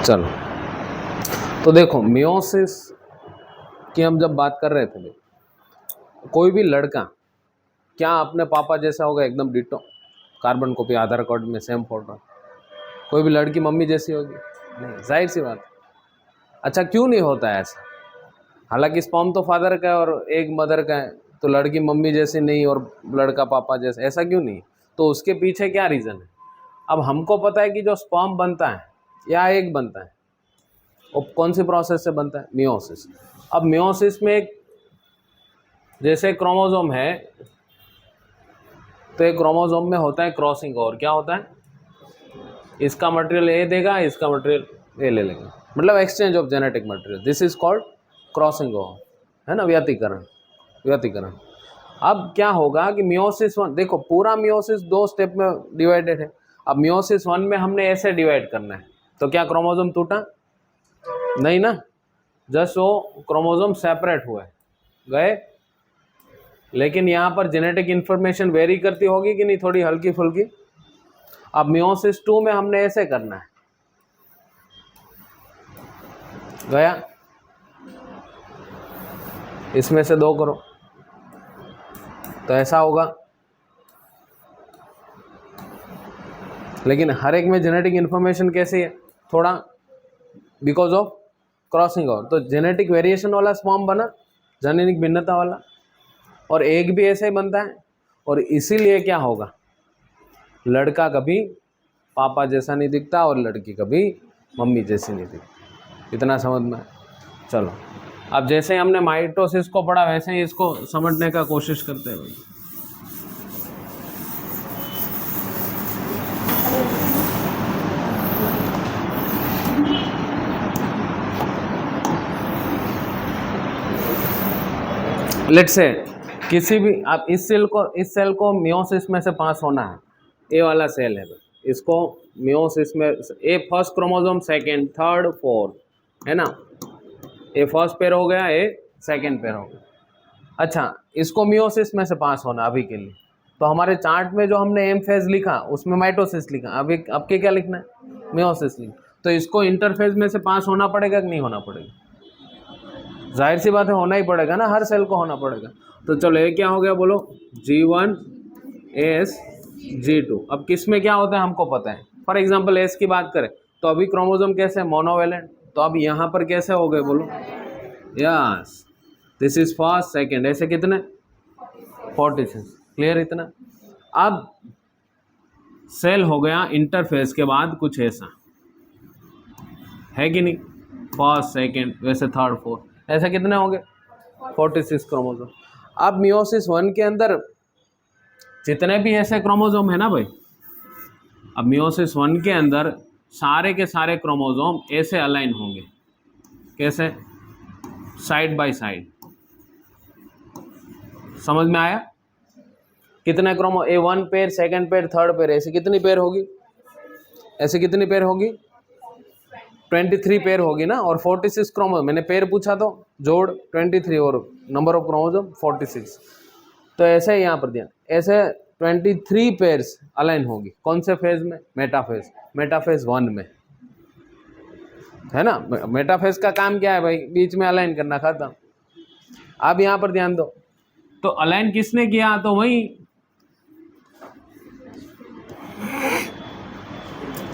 चलो, तो देखो मियोसिस की हम जब बात कर रहे थे, कोई भी लड़का क्या अपने पापा जैसा होगा? एकदम डिटो, कार्बन कॉपी, आधार कार्ड में सेम फोटो। कोई भी लड़की मम्मी जैसी होगी? नहीं, जाहिर सी बात। अच्छा, क्यों नहीं होता है ऐसा? हालांकि स्पर्म तो फादर का है और एक मदर का है, तो लड़की मम्मी जैसी नहीं और लड़का पापा जैसा, ऐसा क्यों नहीं? तो उसके पीछे क्या रीज़न है? अब हमको पता है कि जो स्पर्म बनता है या एग बनता है वो कौन सी प्रोसेस से बनता है? मियोसिस। अब मियोसिस में एक जैसे क्रोमोसोम है, तो एक क्रोमोसोम में होता है क्रॉसिंग ओवर। क्या होता है? इसका मटेरियल ए देगा, इसका मटेरियल ए ले लेगा, मतलब exchange of genetic material. This is called crossing over, है ना, व्यतिकरण। व्यतिकरण। अब क्या होगा कि मियोसिस वन, देखो पूरा मियोसिस 2 स्टेप में डिवाइडेड है। अब मियोसिस 1 में हमने ऐसे डिवाइड करना है, तो क्या क्रोमोसोम टूटा? नहीं ना, जस्ट वो क्रोमोसोम सेपरेट हुए गए। लेकिन यहाँ पर जेनेटिक इन्फॉर्मेशन वेरी करती होगी कि नहीं, थोड़ी हल्की फुल्की। अब मियोसिस 2 में हमने ऐसे करना है, गया, इसमें से 2 करो तो ऐसा होगा। लेकिन हर एक में जेनेटिक इन्फॉर्मेशन कैसी है? थोड़ा बिकॉज ऑफ क्रॉसिंग ओवर, तो जेनेटिक वेरिएशन वाला स्पर्म बना, जेनेटिक भिन्नता वाला, और एग भी ऐसे ही बनता है। और इसीलिए क्या होगा, लड़का कभी पापा जैसा नहीं दिखता और लड़की कभी मम्मी जैसी नहीं दिखती। इतना समझ में? चलो, अब जैसे हमने माइटोसिस को पढ़ा वैसे ही इसको समझने का कोशिश करते हैं भाई। लेट्स से किसी भी, आप इस सेल को मियोसिस में से पास होना है। ए वाला सेल है, इसको मियोसिस में, a first chromosome, second, third, fourth, है ना। ए फर्स्ट पेयर हो गया, ए सेकंड पेयर हो गया। अच्छा, इसको मियोसिस में से पास होना अभी के लिए, तो हमारे चार्ट में जो हमने एम फेज लिखा उसमें माइटोसिस लिखा, अभी आपके क्या लिखना है? मियोसिस लिखना। तो इसको इंटरफेज में से पास होना पड़ेगा कि नहीं होना पड़ेगा? जाहिर सी बात है, होना ही पड़ेगा ना, हर सेल को होना पड़ेगा। तो चलो, ये क्या हो गया बोलो? G1 S G2। अब किस में क्या होता है हमको पता है। फॉर एग्जांपल एस की बात करें तो अभी क्रोमोसोम कैसे? मोनोवेलेंट। तो अब यहाँ पर कैसे हो गए बोलो? Yes, this is first, second, ऐसे कितने? 46। क्लियर इतना? अब सेल हो गया इंटरफेस के बाद कुछ ऐसा, है कि नहीं? फर्स्ट, सेकेंड, वैसे थर्ड, फोर्थ, ऐसे कितने होंगे? 46 क्रोमोसोम। अब मियोसिस 1 के अंदर जितने भी ऐसे क्रोमोसोम है ना भाई, अब मियोसिस 1 के अंदर सारे के सारे क्रोमोसोम ऐसे अलाइन होंगे। कैसे? Side by side. समझ में आया? कितने chromo, A1 pair, second pair, third pair, ऐसे कितनी पेयर होगी? ऐसे कितनी पेयर होगी? 23 पेयर होगी ना। और 46 क्रोमोसोम, मैंने पेयर पूछा तो जोड़ 23 और नंबर ऑफ क्रोमोसोम 46। तो ऐसे यहाँ पर दिया, ऐसे 23 पेयर्स अलाइन होगी। कौन से फेज में? मेटाफेज। मेटाफेज 1 में, है ना। मेटाफेज का काम क्या है भाई? बीच में अलाइन करना, खत्म। अब यहाँ पर ध्यान दो, तो अलाइन किसने किया? तो वही।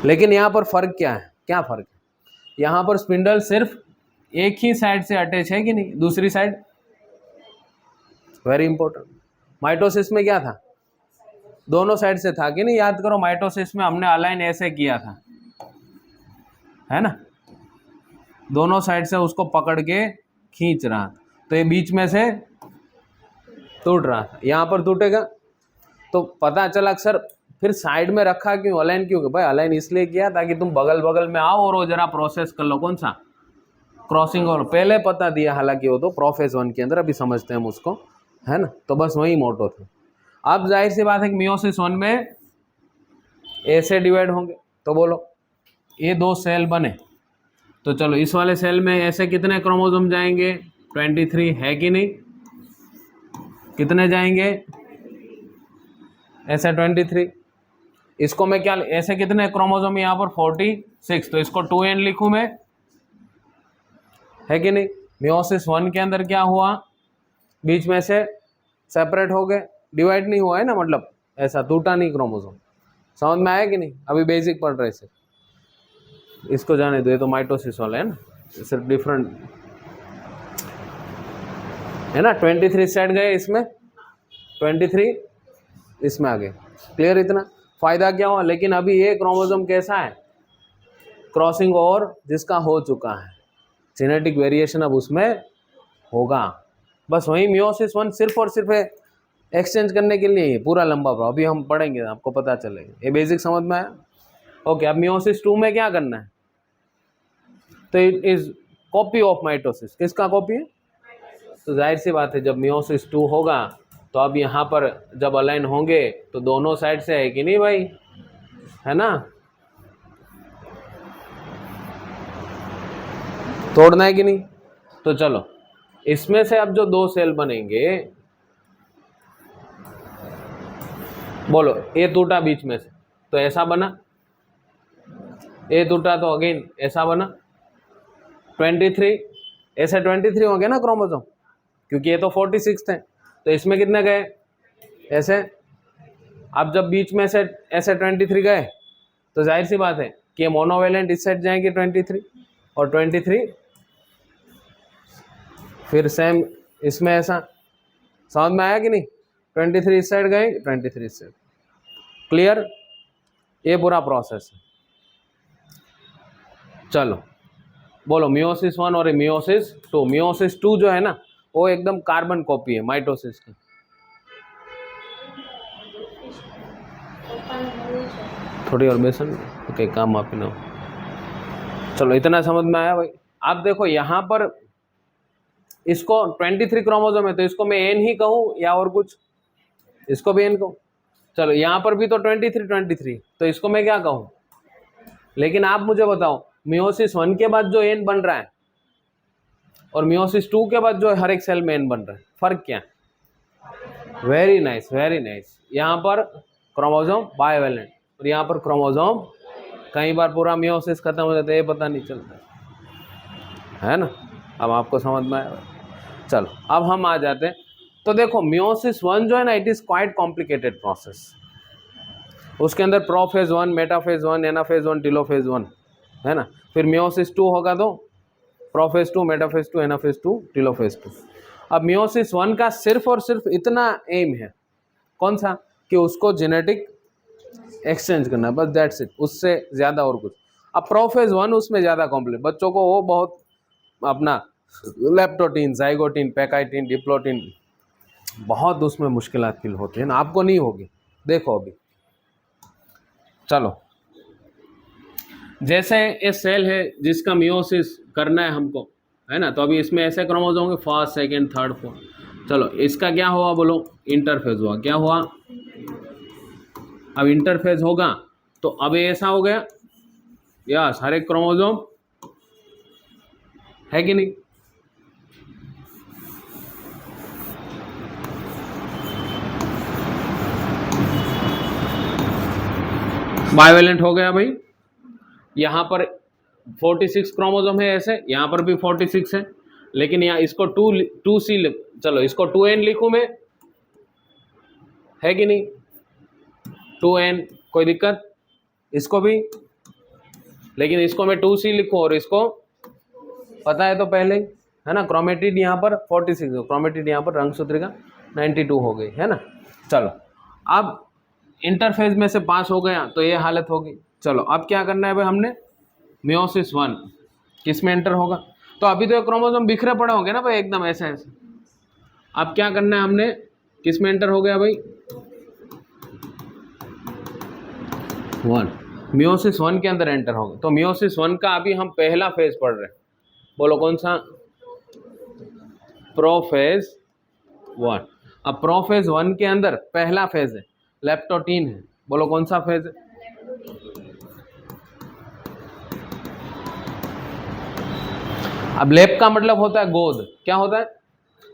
लेकिन यहाँ पर फर्क क्या है? क्या फर्क है? यहाँ पर स्पिंडल सिर्फ एक ही साइड से अटैच है कि नहीं? दूसरी साइड, वेरी इंपॉर्टेंट। माइटोसिस में क्या था? दोनों साइड से था कि नहीं? याद करो, माइटोसिस में हमने अलाइन ऐसे किया था, है ना, दोनों साइड से उसको पकड़ के खींच रहा, तो ये बीच में से टूट रहा था। यहाँ पर टूटेगा तो पता चला अक्सर, फिर साइड में रखा क्यों? अलाइन क्यों? भाई अलाइन इसलिए किया ताकि तुम बगल बगल में आओ और वो जरा प्रोसेस कर लो। कौन सा? क्रॉसिंग। और पहले पता दिया, हालांकि वो तो प्रोफेज 1 के अंदर, अभी समझते हैं हम उसको, है ना। तो बस वही मोटो था। अब जाहिर सी बात है कि मियोसिस 1 में ऐसे डिवाइड होंगे, तो बोलो ये 2 सेल बने, तो चलो इस वाले सेल में ऐसे कितने क्रोमोसोम जाएंगे? 23, है कि नहीं? कितने जाएंगे ऐसे? 23। इसको मैं क्या, ऐसे कितने क्रोमोसोम यहाँ पर 46, तो इसको 2n लिखूं मैं, है कि नहीं। मियोसिस 1 के अंदर क्या हुआ, बीच में से सेपरेट हो गए, डिवाइड नहीं हुआ है ना, मतलब ऐसा टूटा नहीं क्रोमोसोम। समझ में आया कि नहीं, अभी बेसिक पढ़ रहे से, इसको जाने दो, ये तो माइटोसिस वाला है ना, सिर्फ डिफरेंट है ना। 23 सेट गए इसमें, 23 इसमें आ गए, क्लियर इतना। फायदा क्या हुआ, लेकिन अभी ये क्रोमोसोम कैसा है, क्रॉसिंग ओवर जिसका हो चुका है, जेनेटिक वेरिएशन अब उसमें होगा। बस वही मियोसिस 1 सिर्फ और सिर्फ एक्सचेंज करने के लिए ही पूरा लंबा प्रॉब्लम, अभी हम पढ़ेंगे आपको पता चलेगा। ये बेसिक समझ में आया। ओके, अब मियोसिस 2 में क्या करना है, तो it is copy of mitosis. किसका कॉपी है, तो जाहिर सी बात है जब मियोसिस 2 होगा तो अब यहाँ पर जब अलाइन होंगे तो दोनों साइड से है कि नहीं भाई, है ना, तोड़ना है कि नहीं। तो चलो इसमें से अब जो 2 सेल बनेंगे, बोलो ये टूटा बीच में से तो ऐसा बना, ये टूटा तो अगेन ऐसा बना, 23 ऐसे 23 हो गए ना क्रोमोसोम, क्योंकि ये तो 46 थे, तो इसमें कितने गए ऐसे। अब जब बीच में से ऐसे 23 गए तो जाहिर सी बात है कि ये मोनोवेलेंट इस साइड जाएंगे 23 और 23 फिर सेम इसमें ऐसा। समझ में आया कि नहीं, 23 इस साइड गए, 23 इस साइड, क्लियर, ये पूरा प्रोसेस है। चलो बोलो मियोसिस 1 और मियोसिस 2। मियोसिस 2 जो है ना वो एकदम कार्बन कॉपी है माइटोसिस की। थोड़ी और बेसन ओके, काम आप ही ना। चलो इतना समझ में आया भाई। आप देखो यहाँ पर इसको 23 क्रोमोसोम है तो इसको मैं एन ही कहूँ या और कुछ, इसको भी एन कहूँ। चलो यहाँ पर भी तो 23 तो इसको मैं क्या कहूँ। लेकिन आप मुझे बताओ मियोसिस 1 के बाद जो एन बन रहा है और मियोसिस 2 के बाद जो हर एक सेल में एन बन रहा है, फर्क क्या है। Very nice very nice. यहाँ पर क्रोमोसोम बाइवेलेंट और यहाँ पर क्रोमोसोम, कई बार पूरा मियोसिस खत्म हो जाता है, ये पता नहीं चलता है ना। अब आपको समझ में आया। चलो अब हम आ जाते हैं। तो देखो मियोसिस 1 जो है ना it is quite complicated process. उसके अंदर प्रोफेज 1, मेटाफेज 1, एनाफेज 1, टेलोफेज 1 है ना। फिर मियोसिस 2 होगा तो प्रोफेज 2, मेटाफेज 2, एनाफेज 2, टेलोफेज 2। अब मियोसिस 1 का सिर्फ और सिर्फ इतना एम है, कौन सा, कि उसको जेनेटिक एक्सचेंज करना, बस दैट्स इट, उससे ज़्यादा और कुछ। अब प्रोफेज 1 उसमें ज़्यादा कॉम्प्लेक्स, बच्चों को वो बहुत अपना लेप्टोटीन, जाइगोटीन, पैकाइटीन, डिप्लोटीन, बहुत उसमें मुश्किलात फील होती है ना, आपको नहीं होगी। देखो अभी चलो जैसे ये सेल है जिसका मियोसिस करना है हमको, है ना, तो अभी इसमें ऐसे क्रोमोसोम होंगे 1st, 2nd, 3rd, 4th। चलो इसका क्या हुआ बोलो, इंटरफेज हुआ। क्या हुआ, अब इंटरफेज होगा तो अब ऐसा हो गया, यस, हर एक क्रोमोसोम है कि नहीं। बाइवेलेंट हो गया भाई। यहाँ पर 46 क्रोमोसोम है ऐसे, यहाँ पर भी 46 है, लेकिन यहाँ इसको 2C, चलो इसको 2N लिखूँ मैं, है कि नहीं, 2N, कोई दिक्कत, इसको भी, लेकिन इसको मैं 2C लिखूँ और इसको पता है तो पहले ही, है ना। क्रोमेटिड यहाँ पर 46 हो, क्रोमेटिड यहाँ पर रंगसूत्री का 92 हो गई, है ना। चलो अब इंटरफेज में से पास हो गया तो ये हालत होगी। चलो अब क्या करना है भाई, हमने मियोसिस 1 किस में एंटर होगा, तो अभी तो क्रोमोसोम बिखरे पड़े होंगे ना भाई एकदम ऐसे ऐसे। अब क्या करना है, हमने किस में एंटर हो गया भाई, 1, मियोसिस 1 के अंदर एंटर होगा। तो मियोसिस 1 का अभी हम पहला फेज पढ़ रहे हैं, बोलो कौन सा, प्रोफेज 1। अब प्रोफेज 1 के अंदर पहला फेज है लेप्टोटीन है, बोलो कौन सा फेज है। अब लेप का मतलब होता है गोद, क्या होता है,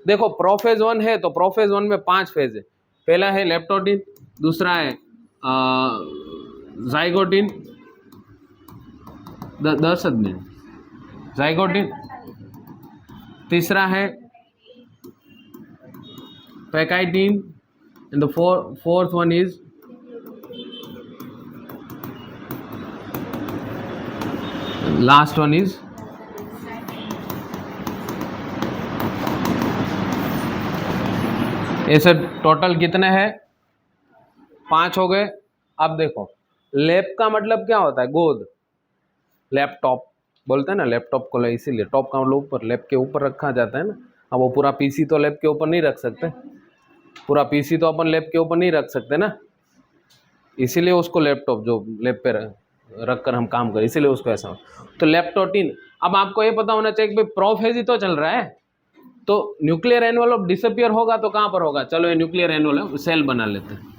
देखो प्रोफेज 1 है तो प्रोफेज 1 में 5 फेज है। पहला है लेप्टोटीन, दूसरा है जाइगोटिन 10 मिनट, जाइगोटिन। तीसरा है pachytene and the fourth one is last one is ऐसे टोटल कितने हैं? 5 हो गए। अब देखो लैप का मतलब क्या होता है? गोद। लैपटॉप बोलते हैं ना, लैपटॉप को इसीलिए टॉप का मतलब ऊपर, लैप के ऊपर रखा जाता है ना। अब वो पूरा पीसी तो लैप के ऊपर नहीं रख सकते, पूरा पीसी तो अपन लैप के ऊपर नहीं रख सकते ना, इसीलिए उसको लैपटॉप जो लैप पे रख कर हम काम करें, इसीलिए उसको ऐसा हो। तो लैप्टोटिन। अब आपको ये पता होना चाहिए कि भाई प्रोफेज ही तो चल रहा है, तो न्यूक्लियर एनवेलप डिसअपियर होगा तो कहाँ पर होगा? चलो ये न्यूक्लियर एनवेलप सेल बना लेते हैं।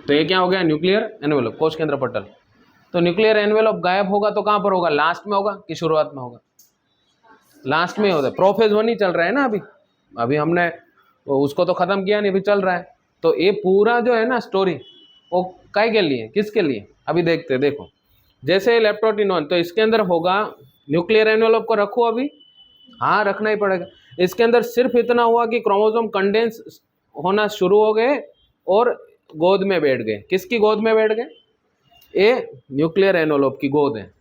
तो ये क्या हो गया? न्यूक्लियर एनवेलप, कोश केंद्र पटल। तो न्यूक्लियर एनवेलप गायब होगा तो कहाँ पर होगा? लास्ट में होगा कि शुरुआत में होगा? लास्ट में होता है। प्रोफेज 1 ही चल रहा है ना अभी हमने उसको तो खत्म किया नहीं, अभी चल रहा है। तो ये पूरा जो है ना स्टोरी, वो काय के लिए, किसके लिए? अभी देखते हैं। देखो जैसे लैप्टोटिन 1, तो इसके अंदर होगा न्यूक्लियर एनवेलप को रखो अभी, हाँ रखना ही पड़ेगा। इसके अंदर सिर्फ इतना हुआ कि क्रोमोसोम कंडेंस होना शुरू हो गए और गोद में बैठ गए। किसकी गोद में बैठ गए? ये न्यूक्लियर एनवेलप की गोद है।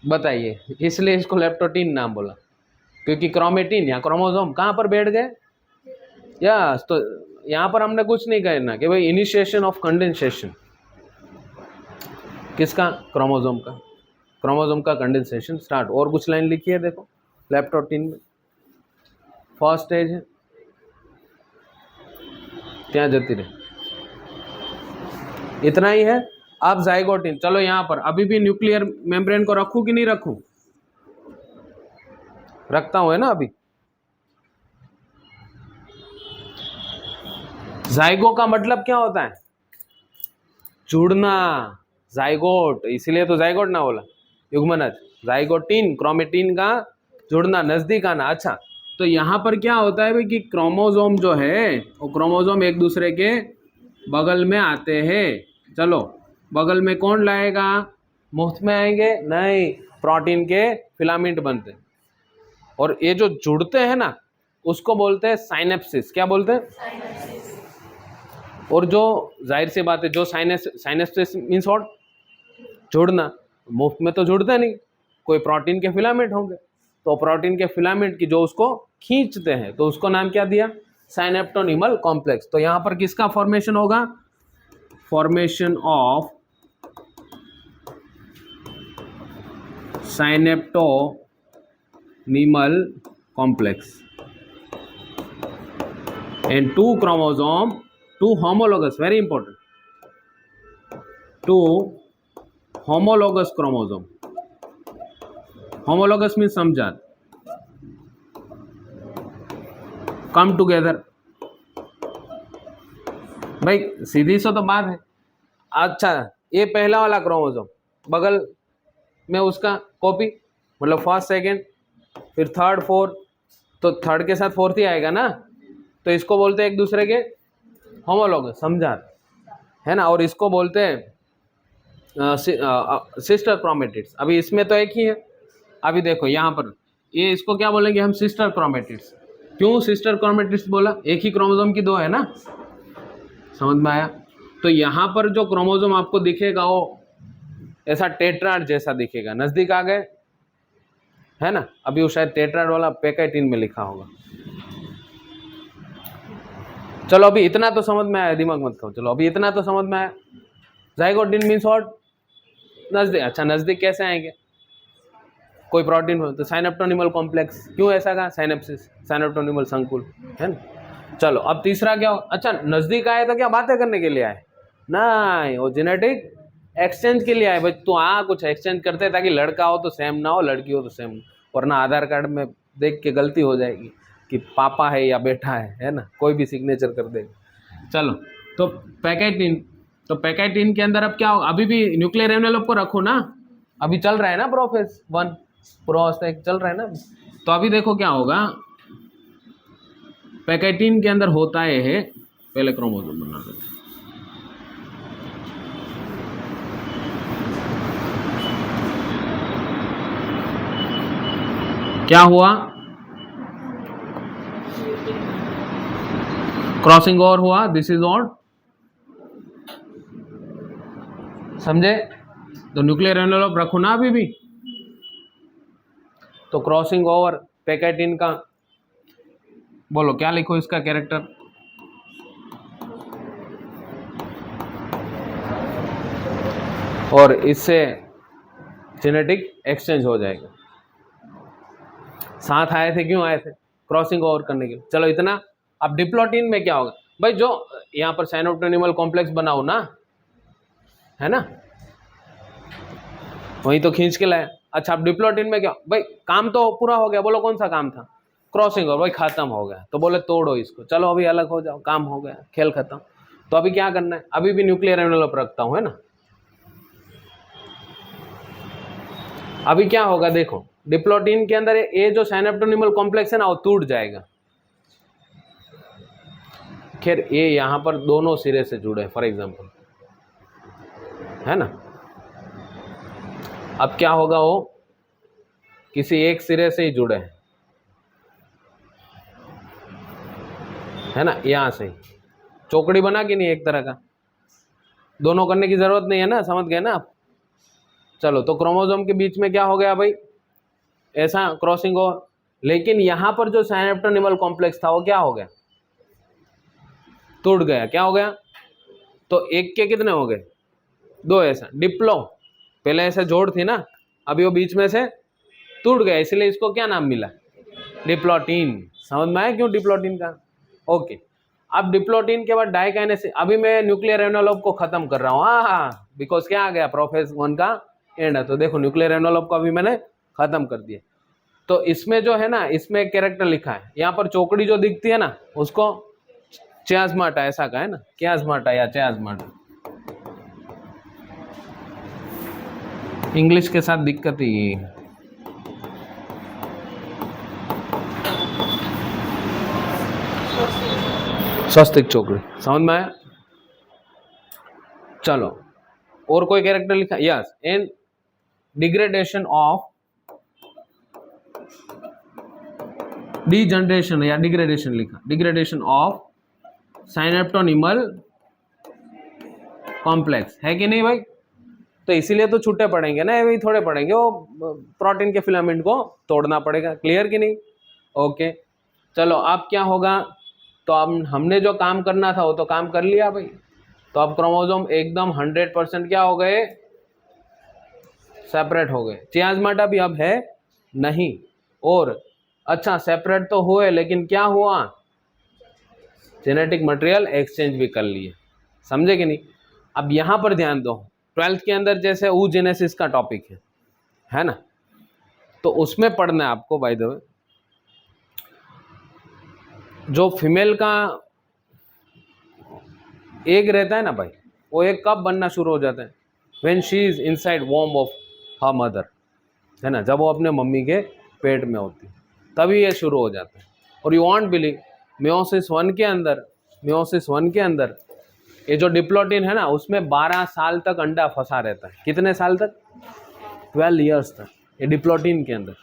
बताइए, इसलिए इसको लैप्टोटिन नाम बोला, क्योंकि क्रोमेटिन या क्रोमोसोम कहाँ पर बैठ गए? यस, तो यहाँ पर हमने कुछ नहीं कहना कि भाई इनिशिएशन ऑफ कंडेंसेशन किसका? क्रोमोसोम का। क्रोमोसोम का कंडेंसेशन स्टार्ट। और कुछ लाइन लिखी है देखो लैप्टोटिन में। फर्स्ट स्टेज है, क्या जाती रहे, इतना ही है। अब जाइगोटिन। चलो यहाँ पर अभी भी न्यूक्लियर मेम्ब्रेन को रखूं कि नहीं रखूं? रखता हूं, है ना। अभी जाइगो का मतलब क्या होता है? जुड़ना, जाइगोट, इसीलिए तो जाइगोट ना बोला, युग्मनज। जाइगोटिन क्रोमेटिन का जुड़ना, नजदीक आना। अच्छा, तो यहाँ पर क्या होता है भाई कि क्रोमोसोम जो है वो क्रोमोसोम एक दूसरे के बगल में आते हैं। चलो बगल में कौन लाएगा? मुफ्त में आएंगे? नहीं, प्रोटीन के फिलामेंट बनते हैं और ये जो जुड़ते हैं ना उसको बोलते हैं साइनेप्सिस। क्या बोलते हैं? और जो जाहिर सी बात है, जो साइनेप्सिस मीन्स व्हाट? जुड़ना। मुफ्त में तो जुड़ते नहीं, कोई प्रोटीन के फिलामेंट होंगे, तो प्रोटीन के फिलामेंट की जो उसको खींचते हैं, तो उसको नाम क्या दिया? Synaptonemal complex. तो यहाँ पर किसका फॉर्मेशन होगा? Formation of synaptonemal complex and 2 chromosome, 2 homologous, very important, 2 homologous chromosome. Homologous means समझात, come together। भाई सीधी सा तो बात है। अच्छा, ये पहला वाला क्रोमोसोम, बगल में उसका कॉपी, मतलब फर्स्ट सेकेंड, फिर थर्ड फोर्थ, तो थर्ड के साथ फोर्थ ही आएगा ना, तो इसको बोलते हैं एक दूसरे के होमोलॉगस, समझात, है ना। और इसको बोलते हैं सिस्टर क्रोमेटिड्स। अभी इसमें तो एक ही है। अभी देखो यहाँ पर ये इसको क्या बोलेंगे हम? Sister chromatids. क्यों सिस्टर क्रोमेटिड्स बोला? एक ही क्रोमोसोम की 2 है ना, समझ में आया। तो यहाँ पर जो क्रोमोसोम आपको दिखेगा वो ऐसा टेट्राड जैसा दिखेगा। नजदीक आ गए, है ना। अभी वो शायद टेट्राड वाला पैकाइटिन में लिखा होगा। चलो अभी इतना तो समझ में आया, दिमाग मत खाओ। चलो अभी इतना तो समझ में आया। Zygotene means what? नजदीक। अच्छा, नजदीक कैसे आएंगे? कोई प्रोटीन हो तो साइनेप्टोनिमल कॉम्प्लेक्स। क्यों ऐसा कहा? साइनेप्सिस, साइनेप्टोनिमल संकुल, है ना। चलो अब तीसरा क्या हो? अच्छा, नजदीक आए तो क्या बातें करने के लिए आए? नहीं, वो जेनेटिक एक्सचेंज के लिए आए। भाई तू कुछ एक्सचेंज करते ताकि लड़का हो तो सेम ना हो, लड़की हो तो सेम, वरना आधार कार्ड में देख के गलती हो जाएगी कि पापा है या बेटा है ना, कोई भी सिग्नेचर कर देगा। चलो तो पैकाइटिन, तो पैकाइटिन के अंदर अब क्या होगा? अभी भी न्यूक्लियर एनवेलप को रखो ना, अभी चल रहा है ना प्रोफेज 1, प्रोअवस्था चल रहा है ना। तो अभी देखो क्या होगा, पैकाइटिन के अंदर होता है पहले क्रोमोसोम बना देते हैं। क्या हुआ, क्रॉसिंग ओवर हुआ, दिस इज ऑड, समझे? तो न्यूक्लियर एनवेलप रखो ना अभी भी, तो क्रॉसिंग ओवर पैकेटिन का बोलो क्या लिखो इसका कैरेक्टर, और इससे जेनेटिक एक्सचेंज हो जाएगा। साथ आए थे, क्यों आए थे? क्रॉसिंग ओवर करने के लिए। चलो इतना। अब डिप्लोटीन में क्या होगा भाई, जो यहाँ पर साइनोप्टेनिमल कॉम्प्लेक्स बनाओ ना, है ना, वही तो खींच के लाया। अच्छा, अब डिप्लोटीन में क्या भाई, काम तो पूरा हो गया, बोलो कौन सा काम था? क्रॉसिंग ओवर, भाई खत्म हो गया, तो बोले तोड़ो इसको, चलो अभी अलग हो जाओ, काम हो गया, खेल खत्म। तो अभी क्या करना है, अभी भी न्यूक्लियर एनवेलप रखता हूं, है ना। अभी क्या होगा देखो, डिप्लोटीन के अंदर ये जो साइनोप्टेनिमल कॉम्प्लेक्स है ना, वो टूट जाएगा। खैर ये यहाँ पर दोनों सिरे से जुड़े, फॉर एग्जाम्पल, है ना। अब क्या होगा, वो किसी एक सिरे से ही जुड़े हैं, है ना, यहां से चौकड़ी बना के नहीं, एक तरह का, दोनों करने की जरूरत नहीं है ना, समझ गए ना आप। चलो, तो क्रोमोसोम के बीच में क्या हो गया भाई, ऐसा क्रॉसिंग ओवर, लेकिन यहां पर जो साइनोप्टेनिमल कॉम्प्लेक्स था वो क्या हो गया, टूट गया। क्या हो गया, तो एक के कितने हो गए, दो। ऐसा डिप्लो, पहले ऐसे जोड़ थी ना, अभी वो बीच में से टूट गया, इसलिए इसको क्या नाम मिला, डिप्लोटीन। समझ में आया क्यों डिप्लोटीन का? ओके। अब डिप्लोटीन के बाद डाइकाइनेसिस, अभी मैं न्यूक्लियर एनवेलप को खत्म कर रहा हूँ, हाँ, बिकॉज क्या आ गया, प्रोफेस 1 का एंड है। तो देखो न्यूक्लियर एनवेलप को अभी मैंने खत्म कर दिया। तो इसमें जो है ना, इसमें एक कैरेक्टर लिखा है, यहाँ पर चौकड़ी जो दिखती है ना, उसको चियाज़्माटा ऐसा का है ना, चियाज़्माटा या चियाज़्माटा। इंग्लिश के साथ दिक्कत ही, स्वस्तिक चौकड़ी, समझ में आया? चलो, और कोई कैरेक्टर लिखा, yes, in degradation of, degeneration या डिग्रेडेशन लिखा, डिग्रेडेशन ऑफ साइनोप्टेनिमल कॉम्प्लेक्स, है कि नहीं भाई? तो इसीलिए तो छुट्टे पड़ेंगे ना, वही थोड़े पड़ेंगे, वो प्रोटीन के फिलामेंट को तोड़ना पड़ेगा। क्लियर कि नहीं? ओके। चलो, अब क्या होगा, तो अब हमने जो काम करना था वो तो काम कर लिया भाई। तो अब क्रोमोसोम एकदम 100% क्या हो गए, सेपरेट हो गए। चियाज़्माटा भी अब है नहीं, और अच्छा सेपरेट तो हुए, लेकिन क्या हुआ, जेनेटिक मटेरियल एक्सचेंज भी कर लिए। समझे कि नहीं? अब यहां पर ध्यान दो, 12th के अंदर जैसे oogenesis का टॉपिक है ना, तो उसमें पढ़ना है आपको, बाय द वे, जो फीमेल का एग रहता है ना भाई, वो एग कब बनना शुरू हो जाता है, व्हेन शी इज इनसाइड वॉर्म ऑफ हर मदर, है ना, जब वो अपने मम्मी के पेट में होती, तभी ये शुरू हो जाता है। और यू वॉन्ट बिलीव, मियोसिस 1 के अंदर ये जो डिप्लोटीन है ना, उसमें 12 साल तक अंडा फंसा रहता है। कितने साल तक? 12 ईयर्स तक ये डिप्लोटीन के अंदर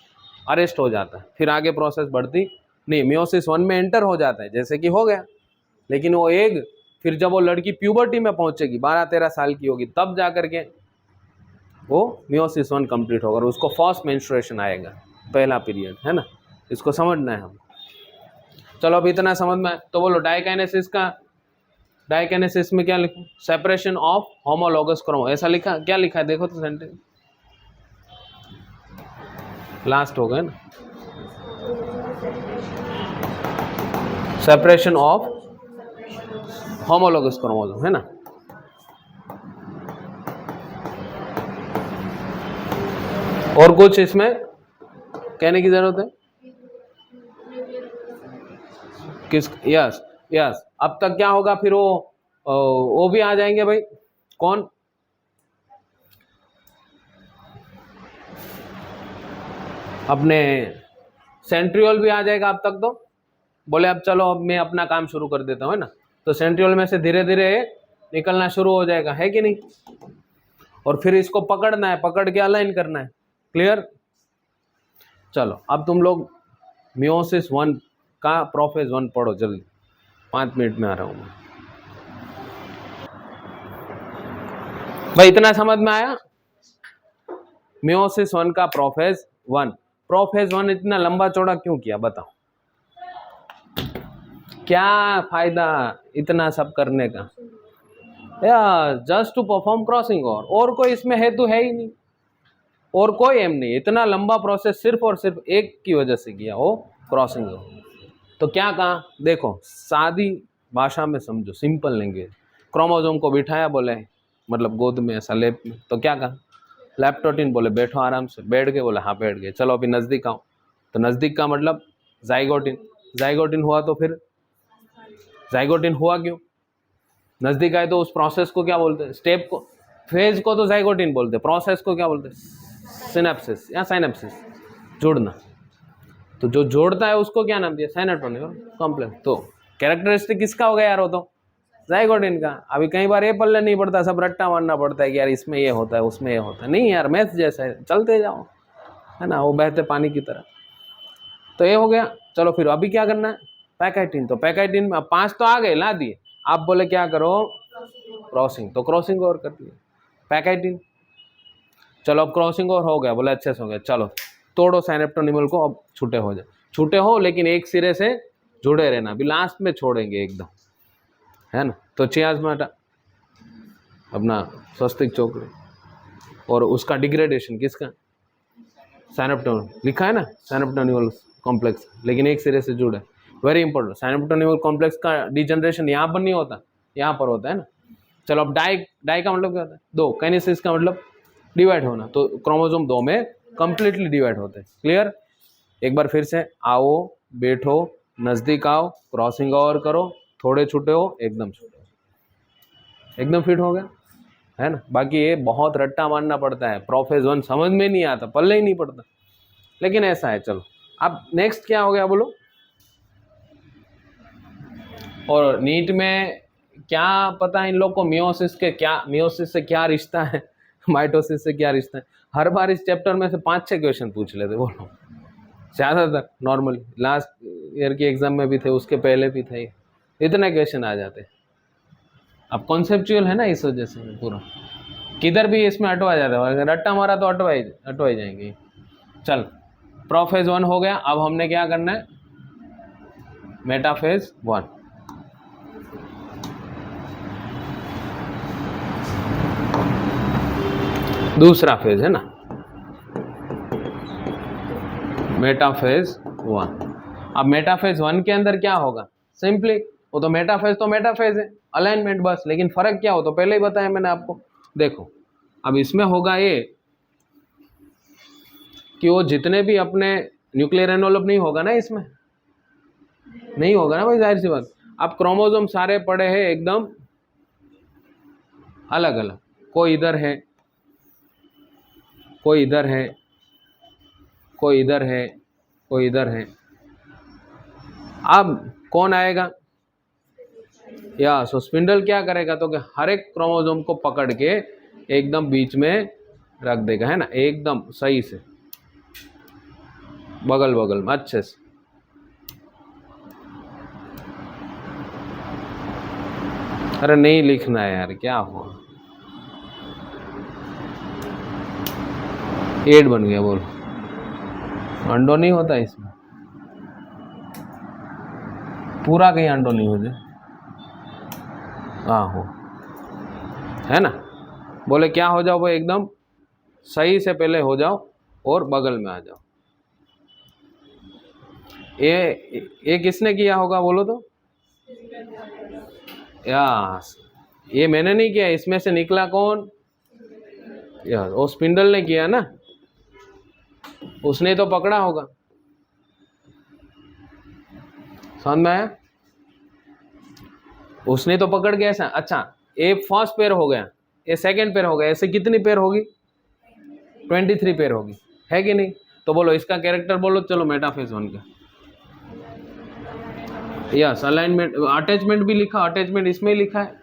अरेस्ट हो जाता है। फिर आगे प्रोसेस बढ़ती नहीं, मियोसिस 1 में एंटर हो जाता है, जैसे कि हो गया, लेकिन वो एग फिर जब वो लड़की प्यूबर्टी में पहुंचेगी, 12-13 साल की होगी, तब जा करके वो मियोसिस 1 कंप्लीट होगा, उसको फर्स्ट मेंस्ट्रुएशन आएगा, पहला पीरियड, है ना। इसको समझना है हम। चलो अब इतना समझ में। तो बोलो डाइकाइनेसिस का, डाइकाइनेसिस में क्या लिखूं, सेपरेशन ऑफ होमोलॉगस क्रोमो, ऐसा लिखा, क्या लिखा है देखो तो सेंटेंस, लास्ट हो गए ना, सेपरेशन ऑफ होमोलॉगस क्रोमोसोम, है ना। और कुछ इसमें कहने की जरूरत है? किस, यस यस। अब तक क्या होगा, फिर वो भी आ जाएंगे भाई, कौन, अपने सेंट्रियोल भी आ जाएगा अब तक। तो बोले अब चलो, अब मैं अपना काम शुरू कर देता हूँ, है ना। तो सेंट्रियोल में से धीरे धीरे निकलना शुरू हो जाएगा, है कि नहीं। और फिर इसको पकड़ना है, पकड़ के अलाइन करना है। क्लियर? चलो अब तुम लोग मियोसिस 1 का प्रोफेज 1 पढ़ो जल्दी, 5 मिनट में आ रहा हूँ मैं। भाई इतना समझ में आया? मियोसिस 1 का प्रोफेज 1। प्रोफेज 1 इतना लंबा चौड़ा क्यों किया बताओ? क्या फायदा इतना सब करने का? या just to perform crossing over, और कोई इसमें हेतु है ही नहीं, और कोई एम नहीं। इतना लंबा प्रोसेस सिर्फ और सिर्फ एक की वजह से किया, वो क्रॉसिंग ओवर। तो क्या कहा देखो, सादी भाषा में समझो, सिंपल लैंग्वेज। क्रोमोसोम को बिठाया, बोले मतलब गोद में ऐसा लेप में, तो क्या कहा? लैप्टोटिन, बोले बैठो आराम से, बैठ गए, बोले हाँ बैठ गए, चलो अभी नज़दीक आओ। तो नज़दीक का मतलब जाइगोटिन, जाइगोटिन हुआ तो फिर जाइगोटिन हुआ क्यों? नज़दीक आए तो उस प्रोसेस को क्या बोलते हैं? स्टेप को, फेज को तो जाइगोटिन बोलते हैं, प्रोसेस को क्या बोलते हैं? सिनेप्सिस या साइनेप्सिस, जुड़ना। तो जो जोड़ता है उसको क्या नाम दिया? Synaptonemal complex. तो कैरेक्टरिस्टिक किसका हो गया यार? वो तो जाइगोटिन का। अभी कई बार ये पल्ले नहीं पड़ता, सब रट्टा मारना पड़ता है कि यार इसमें ये होता है, उसमें ये होता है। नहीं यार, मैथ जैसा है, चलते जाओ, है ना, वो बहते पानी की तरह। तो ये हो गया। चलो फिर अभी क्या करना है? पैकेटिन। तो पैकेटिन में 5 तो आ गए, ला दिए। आप बोले क्या करो? क्रॉसिंग। तो क्रॉसिंग ओवर कर दिए पैकेटिन। चलो अब क्रॉसिंग ओवर हो गया, बोले अच्छे से हो गया, चलो तोड़ो साइनेप्टोनिमल को, अब छूटे हो जाए। छूटे हो लेकिन एक सिरे से जुड़े रहना, अभी लास्ट में छोड़ेंगे एकदम, है ना। तो चियाज़्माटा अपना स्वस्तिक चोकड़े, और उसका डिग्रेडेशन किसका? साइनेप्टोनिमल लिखा है ना, साइनेप्टोनिमल कॉम्प्लेक्स, लेकिन एक सिरे से जुड़े। वेरी इंपॉर्टेंट, साइनेप्टोनिमल कॉम्प्लेक्स का डिजनरेशन यहाँ पर नहीं होता, यहाँ पर होता है ना। चलो अब डाई का मतलब क्या होता है? 2। काइनेसिस का मतलब डिवाइड होना। तो क्रोमोसोम 2 में कंप्लीटली डिवाइड होते हैं। क्लियर? एक बार फिर से, आओ बैठो, नज़दीक आओ, क्रॉसिंग ओवर करो, थोड़े छूटे हो, एकदम छूटे हो, एकदम फिट हो गया, है ना। बाकी ये बहुत रट्टा मारना पड़ता है, प्रोफेज 1 समझ में नहीं आता, पल्ले ही नहीं पड़ता, लेकिन ऐसा है। चलो अब नेक्स्ट क्या हो गया बोलो? और नीट में क्या पता इन लोग को मियोसिस के क्या, मियोसिस से क्या रिश्ता है, माइटोसिस से क्या रिश्ता है? हर बार इस चैप्टर में से 5-6 क्वेश्चन पूछ लेते बोलो, ज़्यादातर नॉर्मली लास्ट ईयर की एग्जाम में भी थे, उसके पहले भी थे, इतने क्वेश्चन आ जाते। अब कॉन्सेप्चुअल है ना, इस वजह से पूरा किधर भी इसमें अटवा जाता है, रट्टा मारा तो अटवाई जाएंगे। चल प्रोफेज 1 हो गया, अब हमने क्या करना है? मेटाफेज 1। दूसरा फेज है ना, मेटाफेज 1। अब मेटाफेज 1 के अंदर क्या होगा? सिंपली वो तो मेटाफेज है, अलाइनमेंट बस। लेकिन फर्क क्या हो, तो पहले ही बताया मैंने आपको। देखो अब इसमें होगा ये कि वो जितने भी अपने न्यूक्लियर एनवेलप नहीं होगा ना, इसमें नहीं होगा ना भाई, जाहिर सी बात। अब क्रोमोसोम सारे पड़े हैं एकदम अलग अलग, कोई इधर है, कोई इधर है, कोई इधर है, कोई इधर है। अब कौन आएगा? या सो स्पिंडल क्या करेगा? तो हर एक क्रोमोसोम को पकड़ के एकदम बीच में रख देगा, है ना, एकदम सही से, बगल बगल में अच्छे से। अरे नहीं लिखना है यार, क्या हुआ? 8 बन गया, बोल। अंडो नहीं होता इसमें, पूरा कहीं अंडो नहीं हो जाए। हो, है ना। बोले क्या हो जाओ वो, एकदम सही से पहले हो जाओ और बगल में आ जाओ। ये किसने किया होगा बोलो तो? यस, ये मैंने नहीं किया, इसमें से निकला कौन? यार वो स्पिंडल ने किया ना, उसने तो पकड़ा होगा। समझ में आया? उसने तो पकड़ के ऐसा। अच्छा, ये फर्स्ट पेयर हो गया, ये सेकंड पेयर हो गया, ऐसे कितनी पेयर होगी? 23 पेयर होगी, है कि नहीं? तो बोलो इसका कैरेक्टर बोलो, चलो मेटाफेज 1 का। यस, अलाइनमेंट, अटैचमेंट भी लिखा, अटैचमेंट इसमें लिखा है,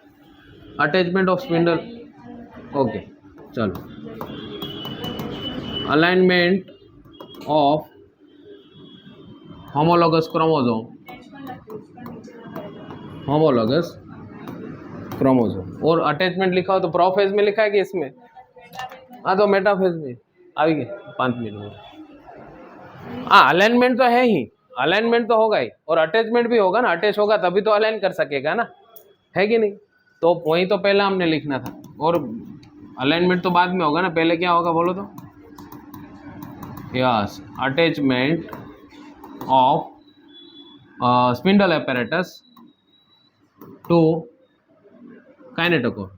अटैचमेंट ऑफ स्पिंडल। ओके चलो, alignment of homologous chromosome, homologous chromosome. और अटैचमेंट लिखा हो तो प्रोफेज में लिखा है कि इसमें? हाँ तो मेटाफेज में आ गए 5 मिनट में। हाँ अलाइनमेंट तो है ही, अलाइनमेंट तो होगा ही, और अटैचमेंट भी होगा ना, अटैच होगा तभी तो अलाइन कर सकेगा ना, है कि नहीं? तो वही तो पहले हमने लिखना था, और अलाइनमेंट तो बाद में होगा ना, पहले क्या होगा बोलो तो? Yes, attachment of spindle apparatus to kinetochore.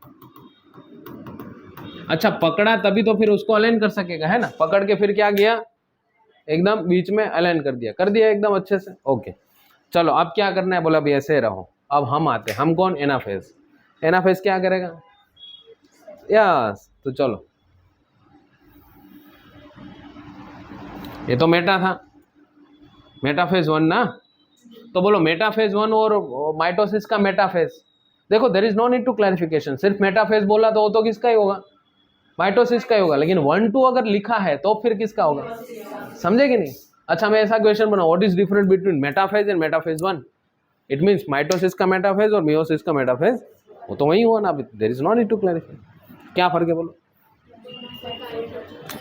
अच्छा पकड़ा तभी तो फिर उसको अलाइन कर सकेगा, है ना? पकड़ के फिर क्या किया, एकदम बीच में अलाइन कर दिया एकदम अच्छे से। ओके चलो अब क्या करना है, बोला अभी ऐसे रहो। अब हम आते हैं, हम कौन? एनाफेज। एनाफेज क्या करेगा? यस तो चलो, ये तो मेटा था, मेटाफेज 1 ना, तो बोलो मेटाफेज 1 और माइटोसिस का मेटाफेज। देखो there is no need to clarification, सिर्फ मेटाफेज बोला तो वो तो किसका ही होगा? माइटोसिस का ही होगा, लेकिन 1-2 अगर लिखा है तो फिर किसका होगा? समझे कि नहीं? अच्छा मैं ऐसा क्वेश्चन बनाऊं, what is difference between metaphase and metaphase 1? It means mitosis का मेटाफेज और मियोसिस का मेटाफेज, वो तो वही हुआ ना, there is no need to clarify. क्या फर्क है बोलो?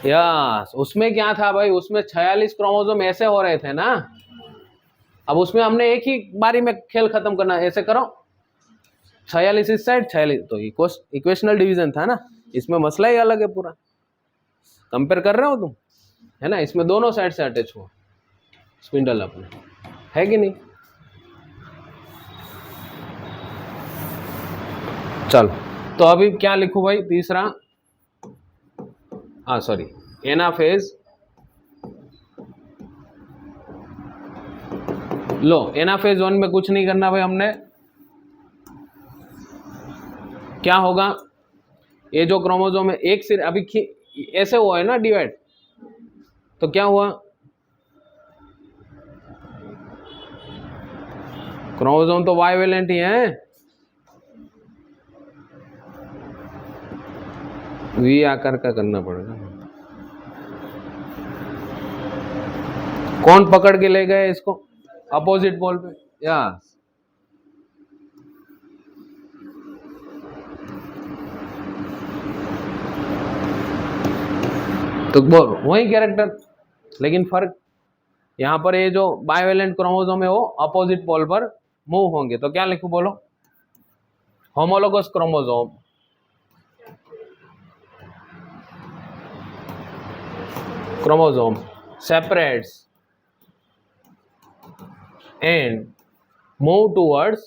यस उसमें क्या था भाई, उसमें 46 क्रोमोसोम ऐसे हो रहे थे ना, अब उसमें हमने एक ही बारी में खेल खत्म करना है, ऐसे करो 46 इस साइड 46, तो इक्वेशनल डिवीजन था ना, इसमें मसला ही अलग है पूरा। कंपेयर कर रहे हो तुम, है ना? इसमें दोनों साइड से अटैच हुआ स्पिंडल अपने, है कि नहीं? चलो तो अभी क्या लिखूं भाई तीसरा? Sorry, anaphase. लो एनाफेज 1 में कुछ नहीं करना भाई हमने, क्या होगा, ये जो क्रोमोसोम है एक सिर अभी ऐसे हुआ है ना डिवाइड, तो क्या हुआ, क्रोमोसोम तो बाइवेलेंट ही है, वी आकार का करना पड़ेगा। कौन पकड़ के ले गए इसको अपोजिट पोल पे? यस तो वही कैरेक्टर, लेकिन फर्क यहाँ पर ये जो बाइवेलेंट क्रोमोसोम है वो अपोजिट पोल पर मूव होंगे, तो क्या लिखूं बोलो? Homologous chromosome separates and move towards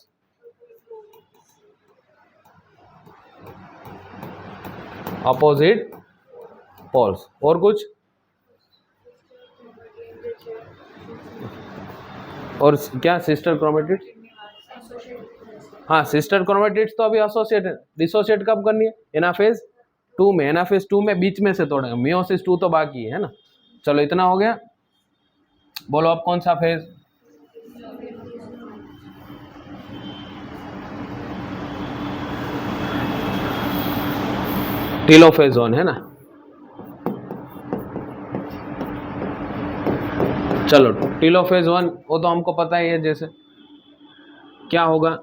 opposite poles। और कुछ? और क्या? Sister chromatids. हाँ सिस्टर क्रोमेटिड्स तो अभी एसोसिएट है, डिसोसिएट कब करनी है? एनाफेज 2 में, एनाफेज 2 में बीच में से तोड़ेंगे, मियोसिस 2 तो बाकी है ना। चलो इतना हो गया, बोलो अब कौन सा फेज? टेलोफेज 1 है ना। चलो टेलोफेज 1 वो तो हमको पता ही है, जैसे क्या होगा,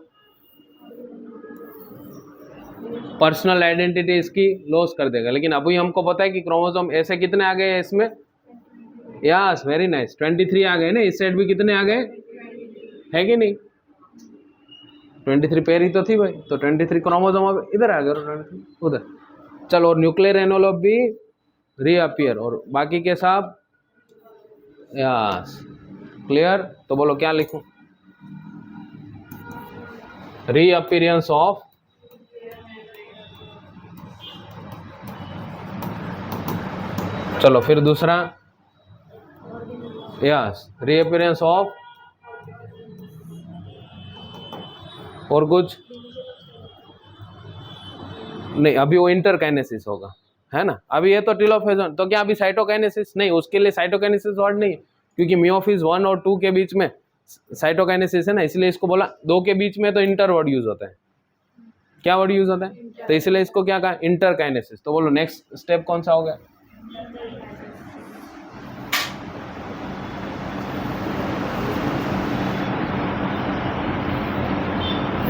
पर्सनल आइडेंटिटी इसकी लॉस कर देगा, लेकिन अभी हमको पता है कि क्रोमोसोम ऐसे कितने आ गए हैं इसमें? यस वेरी नाइस, 23 आ गए ना, इस साइड भी कितने आ गए, है कि नहीं? 23 पेयर ही तो थी भाई, तो 23 क्रोमोसोम अब इधर आ गए और 23 उधर। चलो और न्यूक्लियर एनवेलप भी रीअपियर, और बाकी के सब यस क्लियर। तो बोलो क्या लिखूं? रीअपियरेंस ऑफ चलो फिर दूसरा, यस रीअपियरेंस ऑफ, और कुछ नहीं, अभी वो इंटरकाइनेसिस होगा, है ना। अभी ये तो टेलोफेज 1, तो क्या अभी साइटोकाइनेसिस नहीं? उसके लिए साइटोकाइनेसिस वर्ड नहीं, क्योंकि मियोफेज 1 और 2 के बीच में साइटोकाइनेसिस है ना, इसलिए इसको बोला। 2 के बीच में तो इंटर वर्ड यूज होता है। क्या वर्ड यूज होता है? तो इसलिए इसको क्या कहा? इंटरकाइनेसिस। तो बोलो नेक्स्ट स्टेप कौन सा हो गया?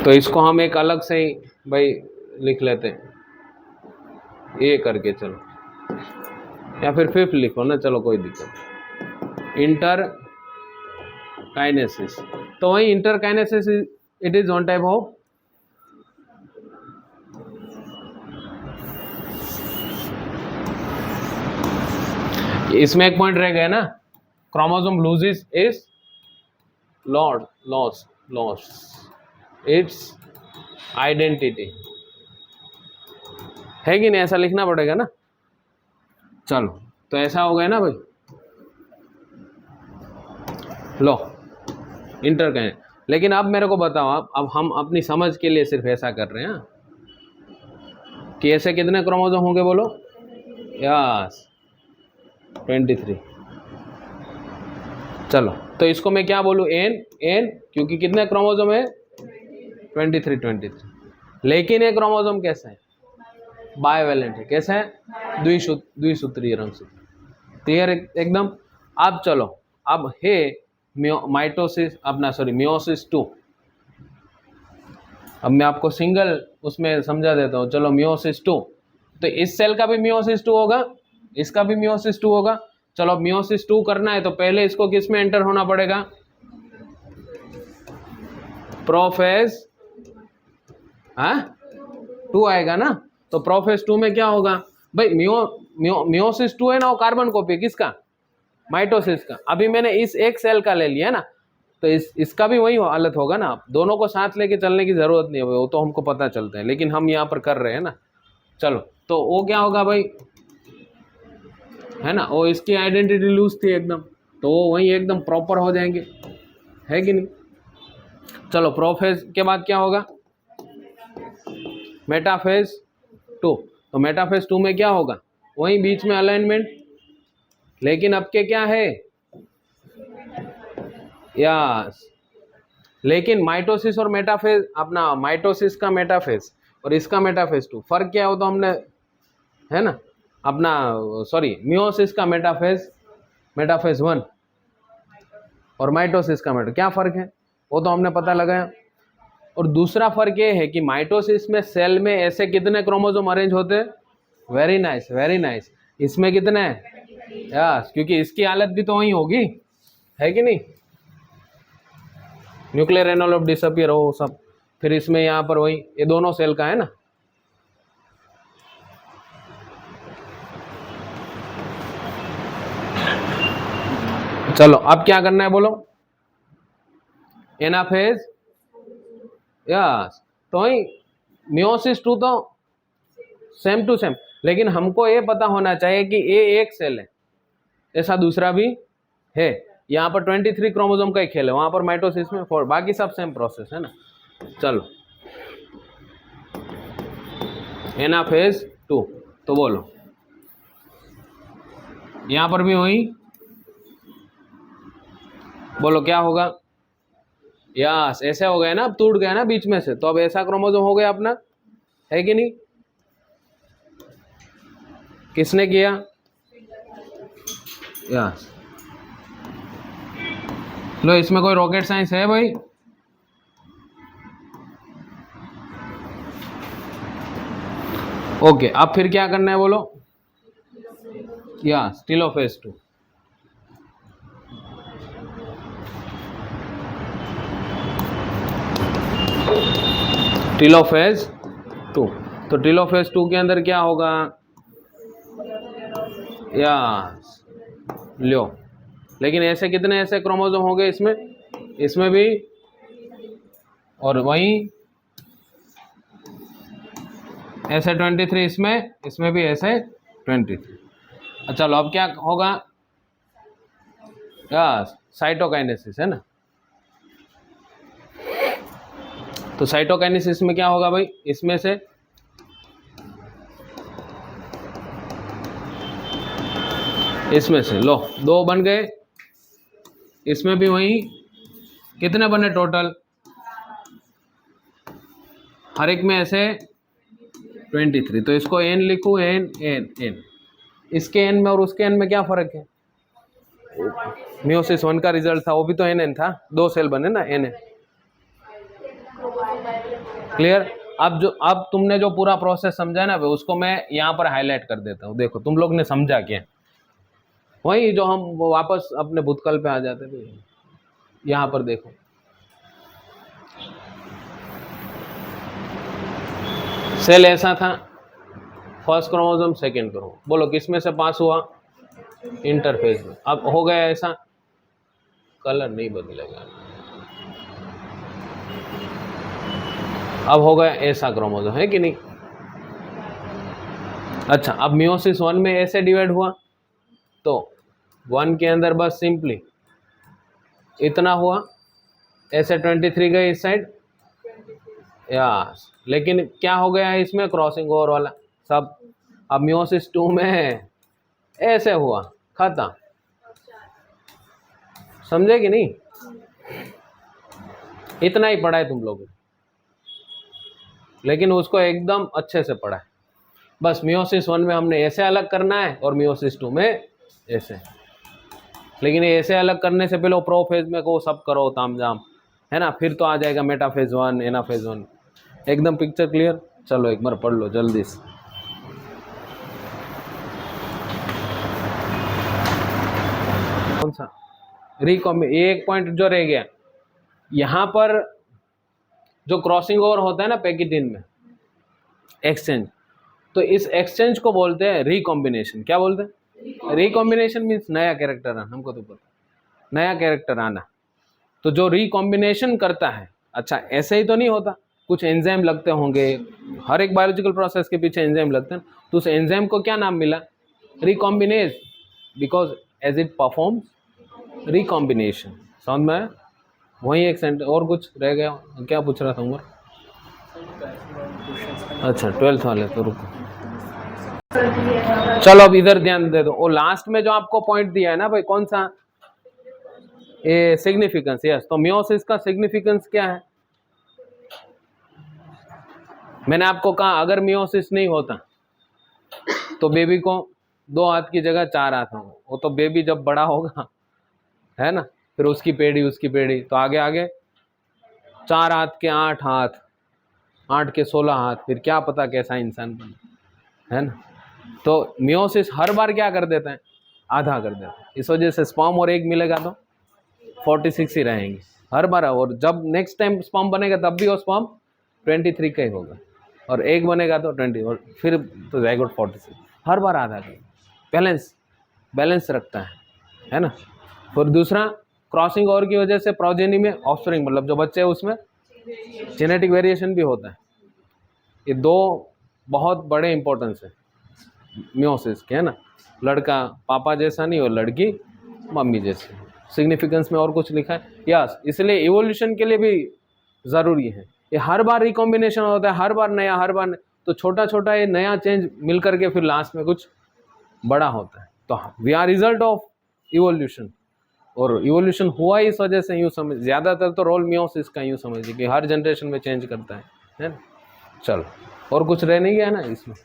तो इसको हम एक अलग से ही भाई लिख लेते हैं, ये करके चलो, या फिर 5th लिखो ना, चलो कोई दिक्कत। इंटर काइनेसिस, तो वही inter kinesis it is one type of इसमें एक पॉइंट रह गया ना, chromosome loses is loss its identity, है कि नहीं? ऐसा लिखना पड़ेगा ना। चलो तो ऐसा हो गया ना भाई, लो इंटर कहें। लेकिन अब मेरे को बताओ, अब हम अपनी समझ के लिए सिर्फ ऐसा कर रहे हैं कि ऐसे कितने क्रोमोसोम होंगे बोलो? यस 23। चलो तो इसको मैं क्या बोलूँ? एन, क्योंकि कितने क्रोमोसोम है? 23। लेकिन ये क्रोमोसोम कैसा है? बायवैलेंट है। कैसा है? द्विसूत्रीय रंगसूत्र। क्लियर एकदम। अब चलो, अब है माइटोसिस, अपना सॉरी मियोसिस 2। अब मैं आपको सिंगल उसमें समझा देता हूँ। चलो मियोसिस 2, तो इस सेल का भी मियोसिस 2 होगा, इसका भी मियोसिस 2 होगा। चलो मियोसिस 2 करना है तो पहले इसको किस में एंटर होना पड़ेगा? प्रोफेज 2 आएगा ना। तो प्रोफेज 2 में क्या होगा भाई? मियोसिस 2 है ना, वो कार्बन कॉपी किसका? माइटोसिस का। अभी मैंने इस एक सेल का ले लिया है ना, तो इसका भी वही हालत होगा ना। दोनों को साथ लेके चलने की जरूरत नहीं है, वो तो हमको पता चलता है, लेकिन हम यहाँ पर कर रहे हैं ना। चलो तो वो क्या होगा भाई, है ना, वो इसकी आइडेंटिटी लूज थी एकदम, तो वो वही एकदम प्रॉपर हो जाएंगे, है कि नहीं? चलो प्रोफेज के बाद क्या होगा? मेटाफेज 2। तो मेटाफेज 2 में क्या होगा? वही बीच में अलाइनमेंट, लेकिन अब के क्या है? यस, लेकिन माइटोसिस और मेटाफेज, अपना माइटोसिस का मेटाफेज और इसका मेटाफेज 2, फर्क क्या हो तो हमने, है ना, अपना सॉरी मियोसिस का मेटाफेज 1 और माइटोसिस का क्या फ़र्क है वो तो हमने पता लगाया। और दूसरा फर्क ये है कि माइटोसिस में सेल में ऐसे कितने क्रोमोसोम अरेंज होते हैं? Very nice. इसमें कितने हैं? यस, क्योंकि इसकी हालत भी तो वही होगी, है कि नहीं? न्यूक्लियर एनवेलप डिसअपियर हो सब, फिर इसमें यहाँ पर वही, ये दोनों सेल का है ना। चलो अब क्या करना है बोलो? Anaphase, yes. तो वही मियोसिस 2 तो सेम टू सेम, लेकिन हमको ये पता होना चाहिए कि ये एक सेल है, ऐसा दूसरा भी है। यहाँ पर 23 क्रोमोसोम का ही खेल है, वहां पर माइटोसिस में 4, बाकी सब सेम प्रोसेस है ना। चलो एनाफेज 2, तो बोलो यहाँ पर भी वही, बोलो क्या होगा? यस, ऐसे हो गया ना, अब टूट गया ना बीच में से, तो अब ऐसा क्रोमोसोम हो गया अपना, है कि नहीं? किसने किया? यस। लो इसमें कोई रॉकेट साइंस है भाई? ओके, अब फिर क्या करना है बोलो? Yes, telophase 2। टेलोफेज 2, तो टेलोफेज 2 के अंदर क्या होगा? यस, लो, लेकिन ऐसे कितने ऐसे क्रोमोसोम हो गए इसमें भी, और वहीं ऐसे 23 इसमें भी ऐसे 23। चलो अब क्या होगा? यस, साइटोकाइनेसिस है ना। तो साइटोकाइनेसिस में क्या होगा भाई? इसमें से लो 2 बन गए, इसमें भी वही कितने बने टोटल? हर एक में ऐसे 23। तो इसको n लिखूं, n। इसके n में और उसके n में क्या फर्क है? मियोसिस 1 का रिजल्ट था, वो भी तो n था, 2 सेल बने ना, n। क्लियर। अब तुमने जो पूरा प्रोसेस समझा ना, उसको मैं यहाँ पर हाईलाइट कर देता हूँ। देखो तुम लोग ने समझा क्या, वही जो हम वापस अपने भूतकाल पे आ जाते थे। यहाँ पर देखो, सेल ऐसा था, फर्स्ट क्रोमोसोम सेकेंड क्रोमोसोम, बोलो किस में से पास हुआ, इंटरफेज में। अब हो गया ऐसा, कलर नहीं बदलेगा, अब हो गया ऐसा क्रोमोसोम, है कि नहीं। अच्छा, अब मियोसिस 1 में ऐसे डिवाइड हुआ, तो 1 के अंदर बस सिंपली इतना हुआ, ऐसे 23 गए इस साइड, यस। लेकिन क्या हो गया है इसमें, क्रॉसिंग ओवर वाला सब। अब मियोसिस 2 में ऐसे हुआ, खत्म। समझे कि नहीं, इतना ही पढ़ा है तुम लोगों ने, लेकिन उसको एकदम अच्छे से पढ़ा है। बस मियोसिस 1 में हमने ऐसे अलग करना है और मियोसिस 2 में ऐसे। लेकिन ये ऐसे अलग करने से पहले प्रोफेज में को सब करो तामझाम, है ना, फिर तो आ जाएगा मेटाफेज 1, एनाफेज 1। एकदम पिक्चर क्लियर। चलो एक बार पढ़ लो जल्दी से। कौन सा एक पॉइंट जो रह गया यहाँ पर, जो क्रॉसिंग ओवर होता है ना पैकेटिन में, एक्सचेंज, तो इस एक्सचेंज को बोलते हैं रिकॉम्बिनेशन। क्या बोलते हैं, रिकॉम्बिनेशन मीन्स नया कैरेक्टर आना, हमको तो पता, नया कैरेक्टर आना। तो जो रिकॉम्बिनेशन करता है, अच्छा ऐसे ही तो नहीं होता, कुछ एंजाइम लगते होंगे, हर एक बायोलॉजिकल प्रोसेस के पीछे एंजाइम लगते हैं, तो उस एंजाइम को क्या नाम मिला, recombinase, because as it performs recombination. समझ में, वही एक सेंटेंस। और कुछ रह गया, क्या पूछ रहा था उमर? अच्छा 12th वाले, तो रुको, चलो अब इधर ध्यान दे दो। वो लास्ट में जो आपको पॉइंट दिया है ना भाई, कौन सा, ये सिग्निफिकेंस। यस, तो मियोसिस का सिग्निफिकेंस क्या है, मैंने आपको कहा अगर मियोसिस नहीं होता तो बेबी को 2 हाथ की जगह 4 हाथ होंगे। वो तो बेबी जब बड़ा होगा, है ना, फिर उसकी पेढ़ी, तो आगे आगे 4 हाथ के 8 हाथ, 8 के 16 हाथ, फिर क्या पता कैसा इंसान बने, है ना। तो मियोसिस हर बार क्या कर देता है, आधा कर देता है। इस वजह से स्पर्म और एग मिलेगा तो 46 ही रहेंगे हर बार। और जब नेक्स्ट टाइम स्पर्म बनेगा तब भी वो स्पर्म 23 का ही होगा, और एग बनेगा तो 20, और फिर तो ज़ाइगोट 46। हर बार आधा कर, बैलेंस रखता है ना। फिर दूसरा, क्रॉसिंग ओवर की वजह से प्रोजेनी में, ऑफस्प्रिंग मतलब जो बच्चे हैं उसमें जेनेटिक वेरिएशन भी होता है। ये 2 बहुत बड़े इंपॉर्टेंस है मियोसिस के, है ना। लड़का पापा जैसा नहीं और लड़की मम्मी जैसी। सिग्निफिकेंस में और कुछ लिखा है, यस, इसलिए इवोल्यूशन के लिए भी ज़रूरी है। ये हर बार रिकॉम्बिनेशन होता है, हर बार नया, हर बार तो छोटा छोटा ये नया चेंज मिल करके फिर लास्ट में कुछ बड़ा होता है। तो we are result of evolution, और इवोल्यूशन हुआ इस वजह से, यूँ समझ, ज़्यादातर तो रोल मियोसिस का यूँ समझिए कि हर जनरेशन में चेंज करता है ना। चलो, और कुछ रह नहीं गया ना इसमें।